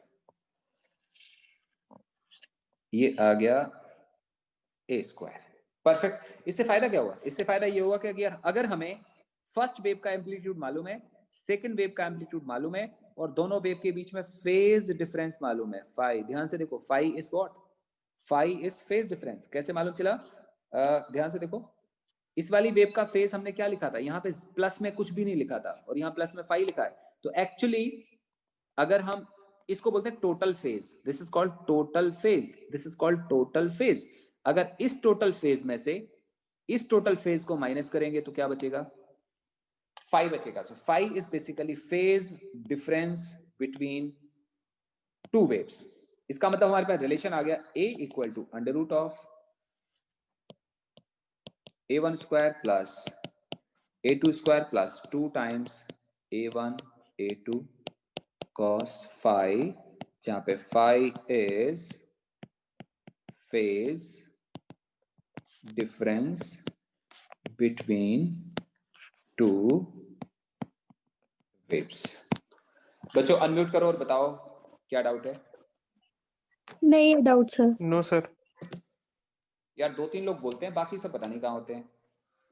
ये आ गया a स्क्वायर. परफेक्ट. इससे फायदा क्या हुआ? इससे फायदा ये हुआ कि अगर हमें फर्स्ट वेव का एम्पलीट्यूड मालूम है, सेकंड वेव का एम्पलीट्यूड मालूम है, और दोनों वेव के बीच में फेज डिफरेंस मालूम है, फाई, ध्यान से देखो, phi is what? Phi is phase difference. कैसे मालूम चला? ध्यान से देखो, इस वाली वेव का फेज हमने क्या लिखा था? यहाँ पे प्लस में कुछ भी नहीं लिखा था, और यहाँ प्लस में फाई लिखा है. तो एक्चुअली अगर हम इसको बोलते हैं total phase, this is called total phase, this is called total phase. अगर इस टोटल फेज में से इस टोटल फेज को माइनस करेंगे तो क्या बचेगा? फाई बचेगा. So phi is basically phase difference between two waves. इसका मतलब हमारे पास रिलेशन आ गया a equal to under root of a1 square plus a2 square plus 2 times a1 a2 cos phi, जहां पे phi is phase difference between two waves. बच्चों अनम्यूट करो और बताओ क्या डाउट है? नहीं डाउट सर. No sir. यार 2-3 लोग बोलते हैं, बाकी सब पता नहीं कहाँ होते हैं.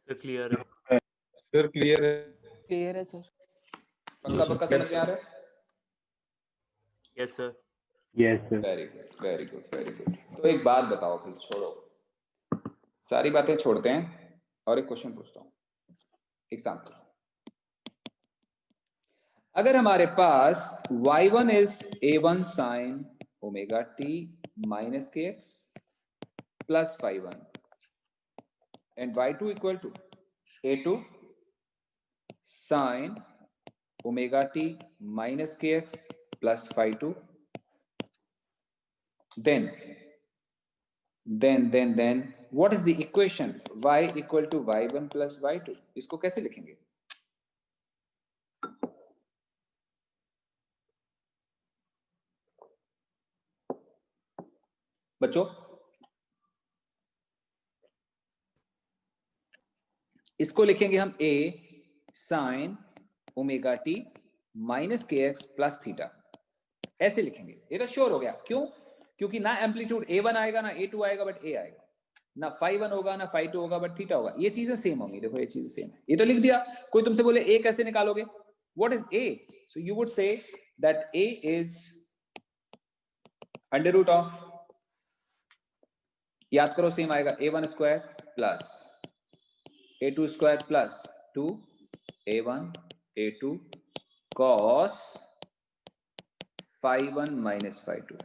सर क्लियर है. सर क्लियर है. क्लियर है सर. पक्का पक्का समझ में आ रहा है? Yes sir. Yes sir. Very good very good very good. तो एक बात बताओ, फिर छोड़ो, सारी बातें छोड़ते हैं और एक क्वेश्चन पूछता हूँ. एग्जाम्पल, अगर हमारे पास y1 is a1 sin omega t minus kx plus phi1 and y2 equal to a2 sine omega t minus k x plus phi two, then what is the equation? Y equal to y1 plus y2. इसको कैसे लिखेंगे? बच्चों इसको लिखेंगे हम a sine omega t minus k x plus theta, ऐसे लिखेंगे। ये तो श्योर हो गया। क्यों? क्योंकि ना एम्पलीट्यूड a1 आएगा ना a2 आएगा, बट a आएगा, ना phi1 होगा ना phi2 होगा, बट थीटा होगा। ये चीजें सेम होंगी। देखो ये चीजें सेम है। ये तो लिख दिया। कोई तुमसे बोले a कैसे निकालोगे? What is a? So you would say that a is under root of, याद करो सेम आएगा, a1 square plus a2 square plus 2 a1 a2 cos phi1 minus phi2।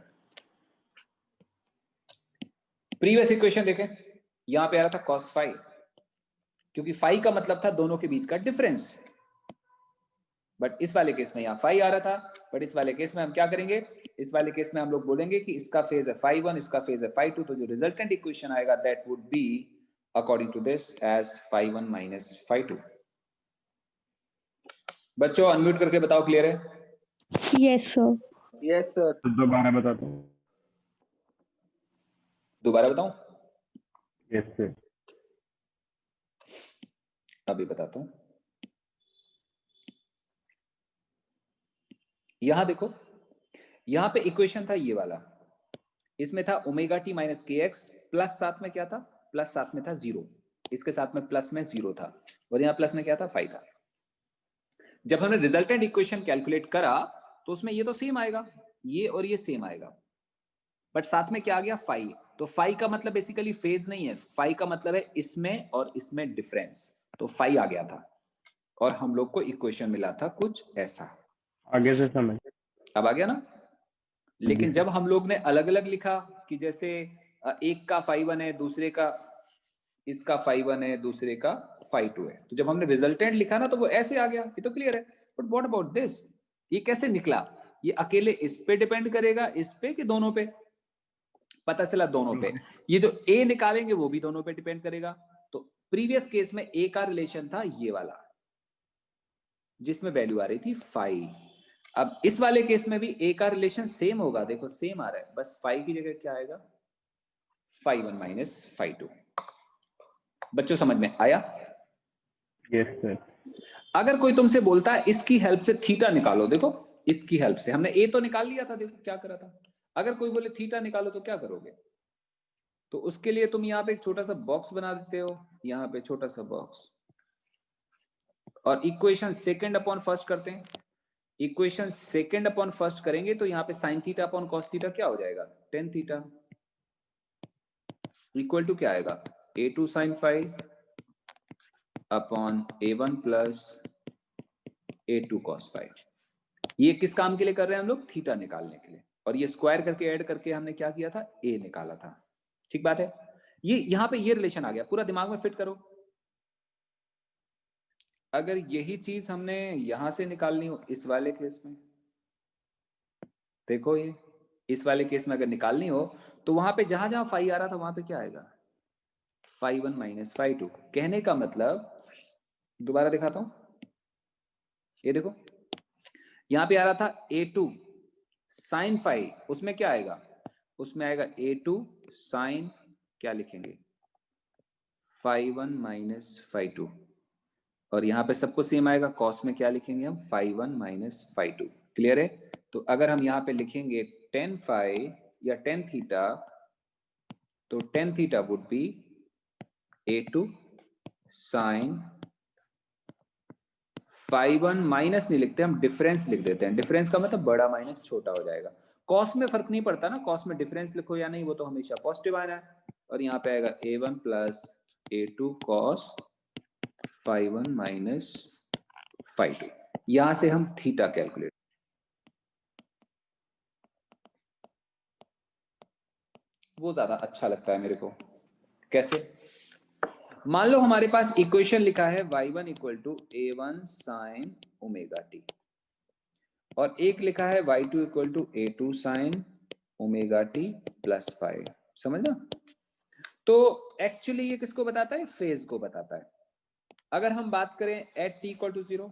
Previous equation देखें, यहां पे आ रहा था cos phi, क्योंकि phi का मतलब था दोनों के बीच का डिफरेंस, बट इस वाले केस में यहां phi आ रहा था। बट इस वाले केस में हम क्या करेंगे? इस वाले केस में हम लोग बोलेंगे कि इसका फेज है phi1, इसका फेज है phi2, तो जो रिजल्टेंट इक्वेशन आएगा that would be according to this as phi1 minus phi2। बच्चों अनम्यूट करके बताओ, क्लियर है? Yes sir. Yes sir. दोबारा बताता हूँ। दोबारा बताऊं? Yes sir. अभी बताता हूं। यहां देखो, यहां पे इक्वेशन था ये वाला, इसमें था omega t minus k x plus साथ में क्या था? प्लस साथ में था जीरो, इसके साथ में प्लस में जीरो था, और यहां प्लस में क्या था? फाई था। जब हमने रिजल्टेंट इक्वेशन कैलकुलेट करा तो उसमें ये तो सेम आएगा, ये और ये सेम आएगा, बट साथ में क्या आ गया? फाई। तो फाई का मतलब बेसिकली फेज नहीं है, फाई का मतलब है इसमें और इसमें डिफरेंस, तो फाई आ गया था और हम लोग को इक्वेशन मिला था कुछ ऐसा। आगे से समझ। अब आ गया ना? लेकिन जब हम लोग ने अलग अलग लिखा कि जैसे एक का phi1 है, दूसरे का, इसका phi1 है, दूसरे का phi2 है, तो जब हमने रिजल्टेंट लिखा ना तो वो ऐसे आ गया। ये तो क्लियर है। But what about this? ये कैसे निकला? ये अकेले इस पे डिपेंड करेगा, इस पे, कि दोनों पे? पता चला दोनों पे। ये जो a निकालेंगे वो भी दोनों पे डिपेंड करेगा। तो प्रीवियस केस में a का रिलेशन था ये वाला, जिसमें वैल्यू आ रही थी phi। अब इस वाले केस में भी a का रिलेशन सेम होगा। देखो सेम आ रहा है, बस phi की जगह क्या आएगा? phi1 minus phi2। बच्चों समझ में आया? Yes sir. अगर कोई तुमसे बोलता है इसकी हेल्प से थीटा निकालो, देखो इसकी हेल्प से, हमने a तो निकाल लिया था, देखो क्या करा था। अगर कोई बोले थीटा निकालो तो क्या करोगे? तो उसके लिए तुम यहाँ पे एक छोटा सा बॉक्स बना देते हो, यहाँ पे छोटा सा बॉक्स, और इक्वेशन सेकंड अपॉन फर्स्ट करते हैं। इक्वेशन सेकंड अपॉन फर्स्ट करेंगे तो यहाँ पे sine theta upon cos theta क्या हो जाएगा? टेन थीटा इक्वल टू क्या आएगा? a2 sine phi upon a1 plus a2 cos phi. ये किस काम के लिए कर रहे हैं हम लोग? थीटा निकालने के लिए। और ये स्क्वायर करके ऐड करके हमने क्या किया था? a निकाला था। ठीक बात है? ये यहां पे ये रिलेशन आ गया, पूरा दिमाग में फिट करो। अगर यही चीज हमने यहां से निकालनी हो इस वाले केस में, देखो ये इस वाले केस में अगर निकालनी हो तो वहां पे जहां जहां फाई आ रहा था वहां पे क्या आएगा? phi1 minus phi2। कहने का मतलब, दोबारा दिखाता हूं, ये देखो यहां पे आ रहा था a2 साइन फाई, उसमें क्या आएगा? उसमें आएगा a2 साइन, क्या लिखेंगे? phi1 minus phi2। और यहाँ पे सबको सेम आएगा, कॉस में क्या लिखेंगे हम? phi1 minus phi2। क्लियर है? तो अगर हम यहाँ पे लिखेंगे टेन फाई या टेन थीटा, तो tan theta would be a2 sine phi1 minus नहीं लिखते हम, डिफरेंस लिख देते हैं। डिफरेंस का मतलब बड़ा माइनस छोटा हो जाएगा। कॉस में फर्क नहीं पड़ता ना, कॉस में डिफरेंस लिखो या नहीं, वो तो हमेशा पॉजिटिव आना है। और यहाँ पे आएगा a1 plus a2 cos phi1 minus phi2। यहां से हम थीटा कैलकुलेट, वो ज्यादा अच्छा लगता है मेरे को। कैसे? मान लो हमारे पास इक्वेशन लिखा है y1 equal to a1 sine omega t, और एक लिखा है y2 equal to a2 sine omega t plus 5। समझ ना? तो एक्चुअली ये किसको बताता है? फेज को बताता है। अगर हम बात करें at t equal to 0,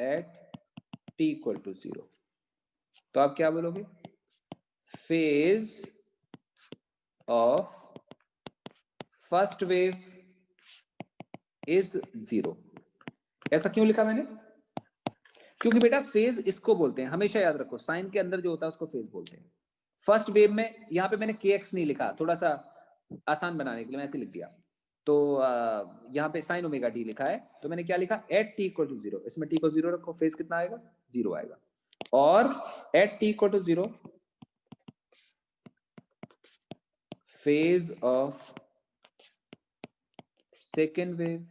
at t equal to 0, तो आप क्या बोलोगे? Phase of first wave is 0। ऐसा क्यों लिखा मैंने? क्योंकि बेटा फेज इसको बोलते हैं, हमेशा याद रखो, साइन के अंदर जो होता है उसको फेज बोलते हैं। फर्स्ट वेव में यहाँ पे मैंने kx नहीं लिखा, थोड़ा सा आसान बनाने के लिए मैं ऐसे लिख दिया। तो यहाँ पे साइन ओमेगा टी लिखा है, तो मैंने क्या लिखा? एट टी इक्वल टू 0, इसमें टी को 0 रखो, फेज कितना आएगा? 0 आएगा। और at t equal to 0 phase of second wave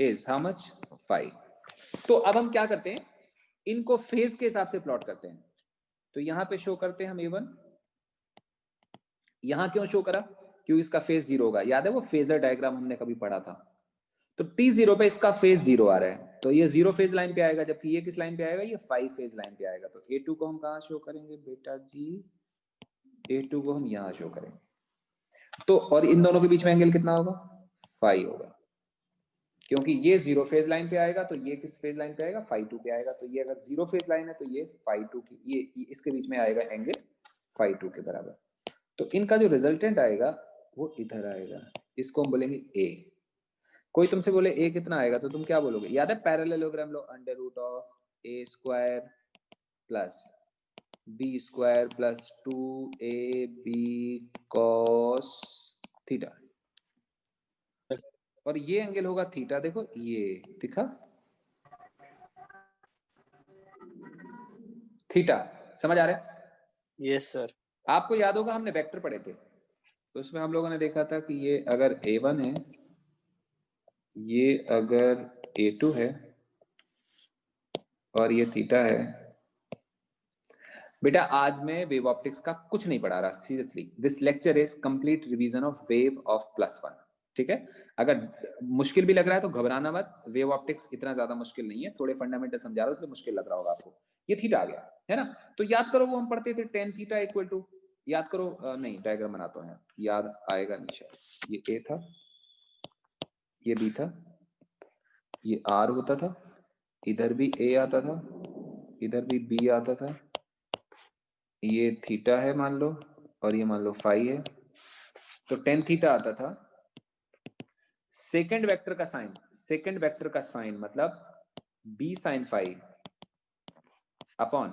is how much? 5। तो अब हम क्या करते हैं, इनको फेज के हिसाब से प्लॉट करते हैं। तो यहां पे शो करते हैं हम a1। यहां क्यों शो करा? क्योंकि इसका फेज 0 होगा। याद है वो फेजर डायग्राम हमने कभी पढ़ा था? तो t0 पे इसका फेज 0 आ रहा है, तो ये 0 फेज लाइन पे आएगा, जबकि ये किस लाइन पे आएगा? ये 5 फेज लाइन पे आएगा। तो a2 को हम कहां शो करेंगे बेटा जी? a2 को हम यहां शो करेंगे। तो और इन दोनों के बीच में एंगल कितना होगा? 5 होगा, क्योंकि ये 0 फेज लाइन पे आएगा, तो ये किस फेज लाइन पे आएगा? 5-2 पे आएगा। तो ये अगर 0 फेज लाइन है तो ये 5-2 की, ये इसके बीच में आएगा एंगल 5-2 के बराबर। तो इनका जो रिजल्टेंट आएगा वो इधर आएगा, इसको हम बोलेंगे a। कोई तुमसे बोले a कितना आएगा, तो तुम क्या बोलोगे? याद है parallelogram law, under root of a square plus b square plus 2ab cos theta, और ये एंगल होगा थीटा। देखो ये दिखा थीटा, समझ आ रहा है? Yes sir. आपको याद होगा हमने वेक्टर पढ़े थे, तो उसमें हम लोगों ने देखा था कि ये अगर a1 है, ये अगर a2 है और ये थीटा है। बेटा आज मैं वेव ऑप्टिक्स का कुछ नहीं पढ़ा रहा, seriously. This lecture is complete revision of wave of +1। ठीक है? अगर मुश्किल भी लग रहा है तो घबराना मत, वेव ऑप्टिक्स इतना ज्यादा मुश्किल नहीं है, थोड़े फंडामेंटल समझा रहा हूं इसलिए मुश्किल लग रहा होगा आपको। ये थीटा आ गया है ना? तो याद करो वो हम पढ़ते थे tan थीटा इक्वल टू, याद करो, नहीं डायग्राम बनाता हूं, याद आएगा नहीं शायद। ये a था, ये b था, ये r होता था, इधर भी a आता था, इधर भी b आता था, ये थीटा है मान लो, और ये मान लो फाई है। तो tan थीटा आता था। सेकेंड वेक्टर का साइन, सेकेंड वेक्टर का साइन मतलब b sine phi upon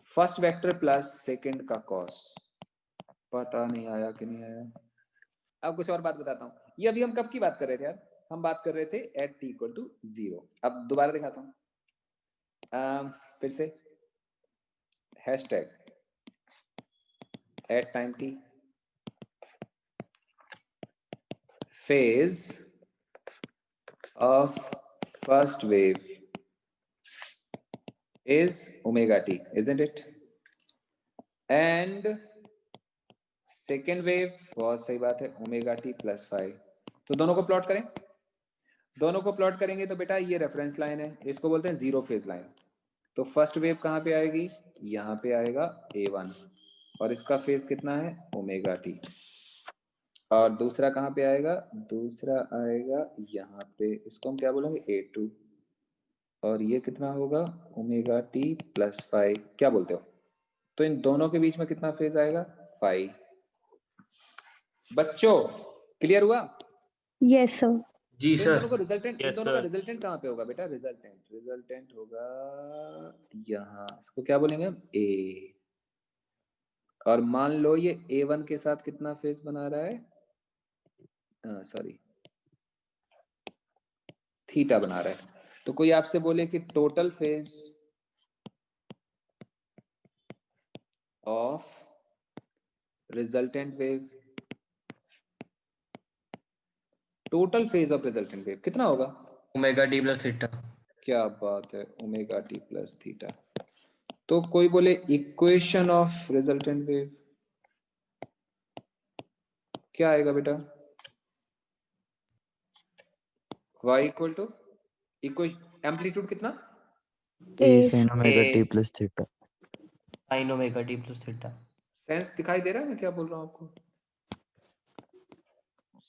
first vector plus second का कॉस। पता नहीं आया कि नहीं आया? अब कुछ और बात बताता हूं। ये अभी हम कब की बात कर रहे थे यार? हम बात कर रहे थे एट t इक्वल टू 0। अब दोबारा दिखाता हूं फिर से, hashtag at time t phase of first wave is omega t, isn't it? And second wave, बहुत सही बात है, omega t plus 5। तो दोनों को प्लॉट करें, दोनों को प्लॉट करेंगे तो बेटा ये रेफरेंस लाइन है, इसको बोलते हैं 0 फेज लाइन। तो फर्स्ट वेव कहाँ पे आएगी? यहाँ पे आएगा a1, और इसका फेज कितना है? Omega t. और दूसरा कहाँ पे आएगा? दूसरा आएगा यहाँ पे, इसको हम क्या बोलेंगे? a2, और ये कितना होगा? Omega t plus 5। क्या बोलते हो? तो इन दोनों के बीच में कितना फेज आएगा? 5। बच्चों क्लियर हुआ? Yes, sir. जी तो इन सर। दोनों को रिजल्टेंट, इन Yes, दोनों का sir. रिजल्टेंट कहाँ पे होगा बेटा? रिजल्टेंट, रिजल्टेंट होगा यहाँ, इसको क्या बोलेंगे हम? a। और मान लो ये a1 के साथ कितना फेज बना रहा है? सॉरी, थीटा बना रहा है। तो कोई आपसे बोले कि total phase of resultant wave, total phase of resultant wave कितना होगा? Omega t plus theta. क्या बात है, ओमेगा टी प्लस थीटा। तो कोई बोले इक्वेशन ऑफ रिजल्टेंट वेव क्या आएगा बेटा? y इक्वल एम्पलीट्यूड कितना? A sin omega t plus theta. sin omega t plus theta. Sense दिखाई दे रहा है मैं क्या बोल रहा हूँ आपको?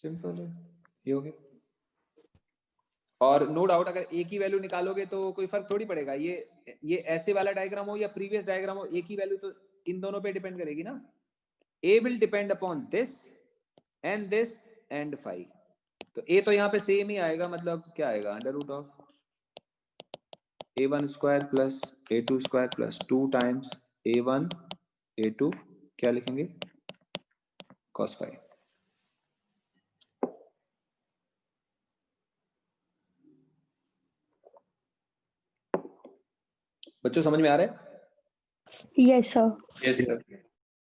सिंपल है, ये हो गया। और नो डाउट अगर ए की वैल्यू निकालोगे तो कोई फर्क थोड़ी पड़ेगा, ये ऐसे वाला डायग्राम हो या प्रीवियस डायग्राम हो, ए की वैल्यू तो इन दोनों पे डिपेंड करेगी ना। A will depend upon this and phi, तो ए तो यहाँ पे सेम ही आएगा, मतलब क्या आएगा under root of a1 square plus a2 square plus 2 times a1 a2 क्या लिखेंगे cos फाई। बच्चों समझ में आ रहा है? Yes, sir. Yes sir.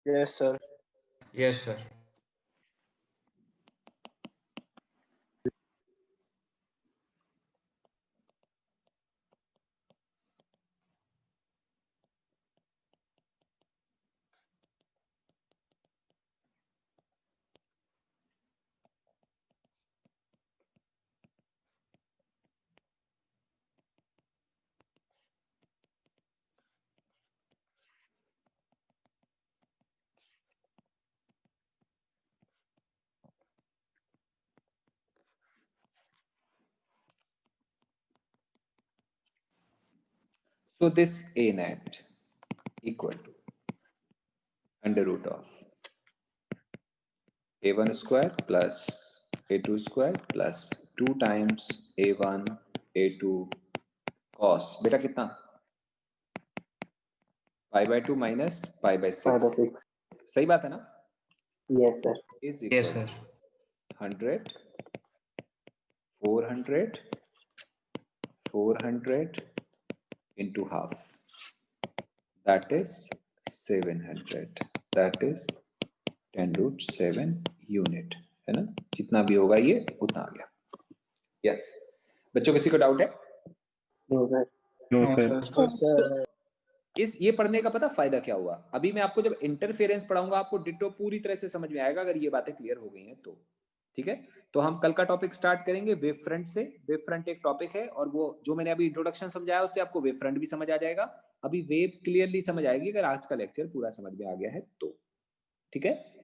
Yes, sir. Yes, sir. So this a net equal to under root of a1 square plus a2 square plus 2 times a1 a2 cos बेटा कितना pi by 2 minus pi by 6, सही बात है ना? Yes, sir. is Yes, equal sir. 100 400 400 into half, that is 700, that is 10 root 7 unit, है ना? जितना भी होगा ये उतना आ गया। यस बच्चों किसी को डाउट है? No sir. इस ये पढ़ने का पता फायदा क्या हुआ? अभी मैं आपको जब इंटरफेरेंस पढ़ाऊंगा आपको डिटो पूरी तरह से समझ में आएगा अगर ये बातें क्लियर हो गई हैं तो। ठीक है, तो हम कल का टॉपिक स्टार्ट करेंगे वेव फ्रंट से। वेव फ्रंट एक टॉपिक है और वो जो मैंने अभी इंट्रोडक्शन समझाया उससे आपको वेव फ्रंट भी समझ आ जाएगा। अभी वेव क्लियरली समझ आएगी अगर आज का लेक्चर पूरा समझ में आ गया है तो। ठीक है,